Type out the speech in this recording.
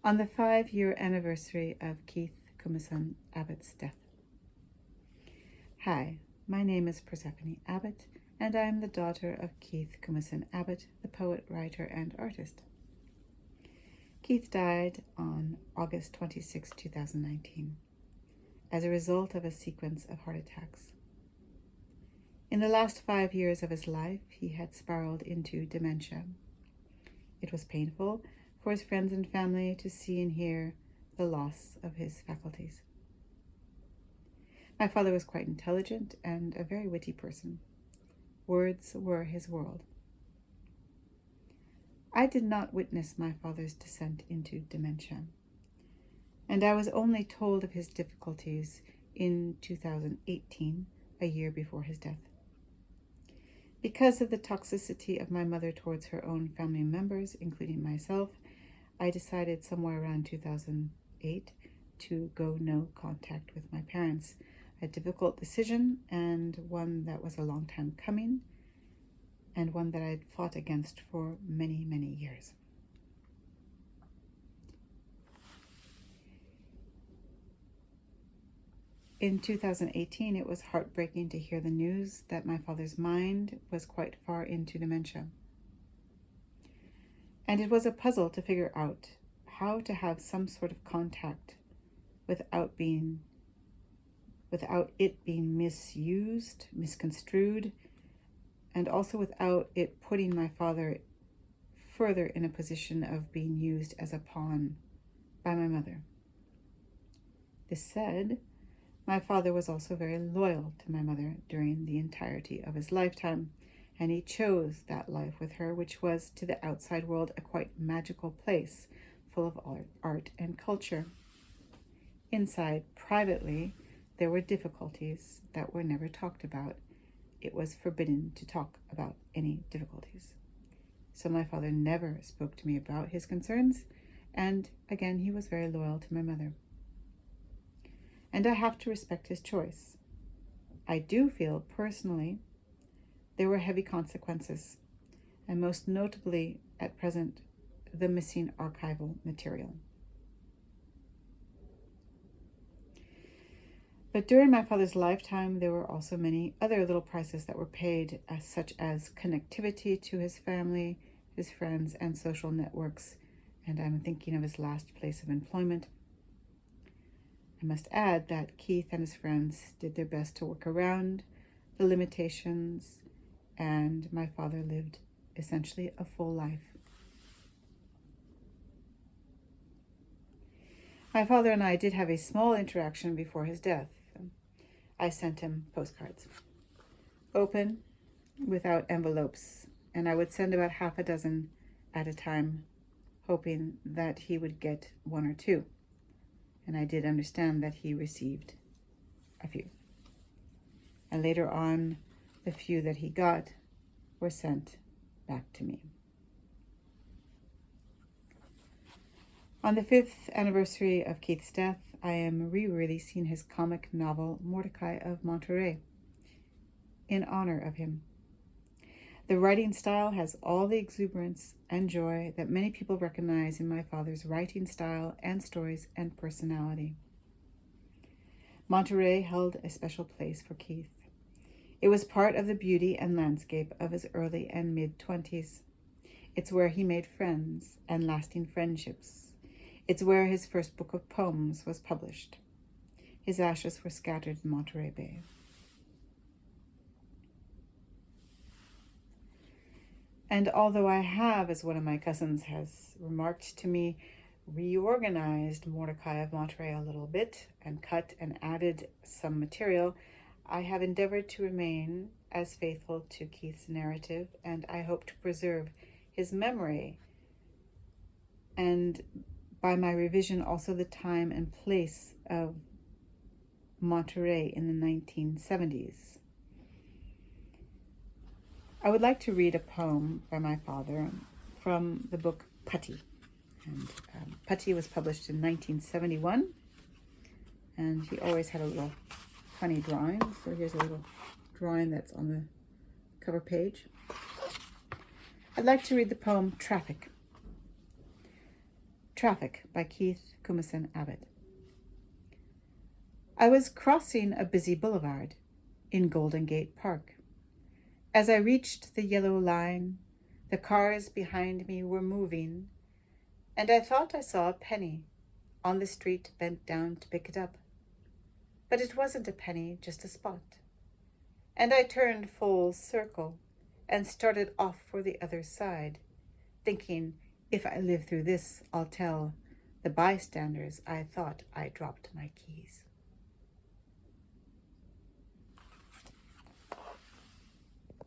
on the 5-year anniversary of Keith Kumasen Abbott's death. Hi, my name is Persephone Abbott, and I am the daughter of Keith Kumasen Abbott, the poet, writer, and artist. Keith died on August 26, 2019, as a result of a sequence of heart attacks. In the last 5 years of his life, he had spiraled into dementia. It was painful for his friends and family to see and hear the loss of his faculties. My father was quite intelligent and a very witty person. Words were his world. I did not witness my father's descent into dementia, and I was only told of his difficulties in 2018, a year before his death. Because of the toxicity of my mother towards her own family members, including myself, I decided somewhere around 2008 to go no contact with my parents. A difficult decision, and one that was a long time coming, and one that I'd fought against for many, many years. In 2018, it was heartbreaking to hear the news that my father's mind was quite far into dementia. And it was a puzzle to figure out how to have some sort of contact without it being misused, misconstrued, and also without it putting my father further in a position of being used as a pawn by my mother. This said, my father was also very loyal to my mother during the entirety of his lifetime, and he chose that life with her, which was to the outside world a quite magical place full of art and culture. Inside, privately, there were difficulties that were never talked about. It was forbidden to talk about any difficulties. So my father never spoke to me about his concerns, and again, he was very loyal to my mother. And I have to respect his choice. I do feel personally there were heavy consequences, and most notably at present, the missing archival material. But during my father's lifetime, there were also many other little prices that were paid, such as connectivity to his family, his friends, and social networks, and I'm thinking of his last place of employment. I must add that Keith and his friends did their best to work around the limitations, and my father lived essentially a full life. My father and I did have a small interaction before his death. I sent him postcards, open, without envelopes, and I would send about half a dozen at a time, hoping that he would get one or two. And I did understand that he received a few. And later on, the few that he got were sent back to me. On the 5th anniversary of Keith's death, I am re-releasing his comic novel, Mordecai of Monterey, in honor of him. The writing style has all the exuberance and joy that many people recognize in my father's writing style and stories and personality. Monterey held a special place for Keith. It was part of the beauty and landscape of his early and mid-20s. It's where he made friends and lasting friendships. It's where his first book of poems was published. His ashes were scattered in Monterey Bay. And although I have, as one of my cousins has remarked to me, reorganized Mordecai of Monterey a little bit and cut and added some material, I have endeavored to remain as faithful to Keith's narrative, and I hope to preserve his memory, and by my revision also the time and place of Monterey in the 1970s. I would like to read a poem by my father from the book Putty. And Putty was published in 1971, and he always had a little funny drawing. So here's a little drawing that's on the cover page. I'd like to read the poem Traffic. Traffic by Keith Kumasen Abbott. I was crossing a busy boulevard in Golden Gate Park. As I reached the yellow line, the cars behind me were moving, and I thought I saw a penny on the street, bent down to pick it up. But it wasn't a penny, just a spot. And I turned full circle and started off for the other side, thinking, if I live through this, I'll tell the bystanders I thought I dropped my keys.